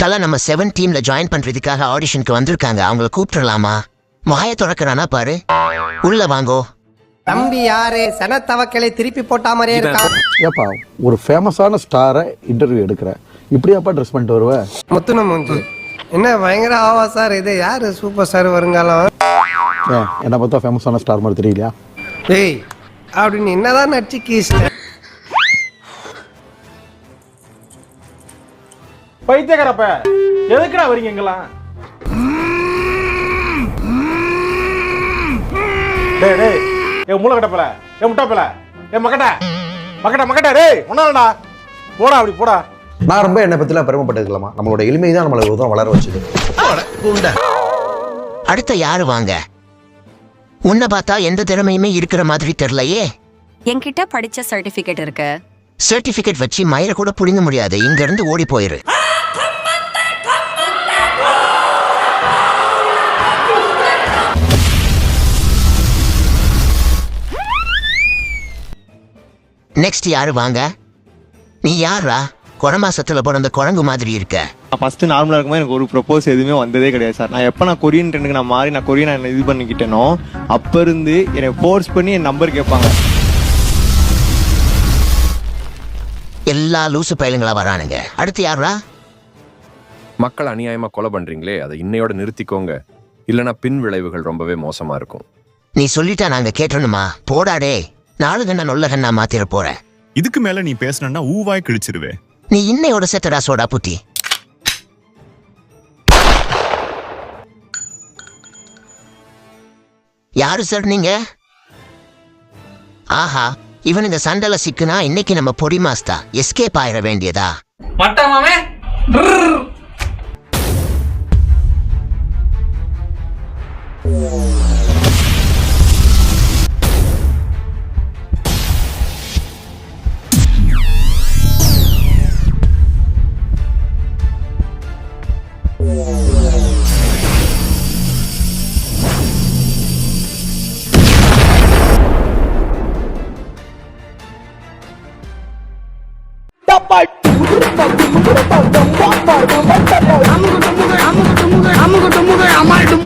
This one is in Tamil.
தல நம்ம 7 டீம்ல ஜாயின் பண்றதுக்காக ஆடிஷனுக்கு வந்திருக்காங்க. அவங்கள கூப்பிட்டுலாமா? வாய திறக்கிறானா பாரு. உள்ள வாங்கோ. தம்பி யாரு? சனத்தவக்களை திருப்பி போட்டா மாதிரியே இருக்கா. ஏப்பா ஒரு ஃபேமஸான ஸ்டாரை இன்டர்வியூ எடுக்கிற, இப்படியாப்பா ட்ரெஸ் பண்ணிட்டு வருவ? முத்துன மூஞ்சி என்ன பயங்கர ஆவா சார். இது யாரு சூப்பர் ஸ்டார் வருங்காலம்? என்ன பார்த்தா ஃபேமஸான ஸ்டார் மாதிரி தெரியலையா? டேய் அப்படின்னு என்னதான் நடிச்சு கீஸ்ட. பைத்தியக்காரப்ப எதுக்குடா வரீங்க எங்கெல்லாம்? டேய் டேய் ஏ மூளை கட்டப்பல, ஏ முட்டாப்பல, ஏ மக்கட்ட டேய் ஒன்னாலடா போடா, அப்படி போடா. நான் ரொம்ப என்னை பத்திலாம் பெருமைப்பட்டிருக்கலாமா? நம்மளோட எளிமை தான் நம்மளை ஒரு வளர வச்சுது. அடுத்த யாரு வாங்க? உன்னை பார்த்தா எந்த திறமையுமே இருக்கிற மாதிரி தெரியலையே. என்கிட்ட படிச்ச சர்டிபிகேட் இருக்கு. சர்டிபிகேட் வச்சு மயிரை கூட புடிங்க முடியாது. இங்க இருந்து ஓடி போயிரு. நெக்ஸ்ட் யாரு வாங்க? நீ யாரா? குடமாசத்துல பிறந்த குரங்கு மாதிரி இருக்க. ஃபர்ஸ்ட் நார்மலா இருக்கும்போது எனக்கு ஒரு ப்ரொபோஸ் எதுவுமே வந்ததே கிடையாது சார். நான் எப்போ நான் கொரியன் ட்ரெண்டுக்கு நான் மாறி நான் கொரியன் இது பண்ணிக்கிட்டேனோ அப்ப இருந்து என்னை ஃபோர்ஸ் பண்ணி என் நம்பர் கேட்பாங்க. எல்லா லூசு பயலுங்களா வரானுங்க. அடுத்து யாரா? மக்கள் அநியாயமா கொலை பண்றீங்களே, அதை இன்னையோட நிறுத்திக்கோங்க, இல்லைன்னா பின் விளைவுகள் ரொம்பவே மோசமா இருக்கும். நீ சொல்லிட்டா நாங்க கேட்டணுமா? போடாடே, நாலு கண்ணா நொல்ல கண்ணா மாத்திர போற. இதுக்கு மேல நீ பேசணும்னா ஊவாய் கிழிச்சிருவே. நீ இன்னையோட செத்தடா சோடா புட்டி. யாரு சார் நீங்க? ஆஹா, இவன் இந்த சண்டல சிக்குனா இன்னைக்கு நம்ம பொடி மாஸ்தா எஸ்கேப் ஆயிட வேண்டியதா? மட்டமாமே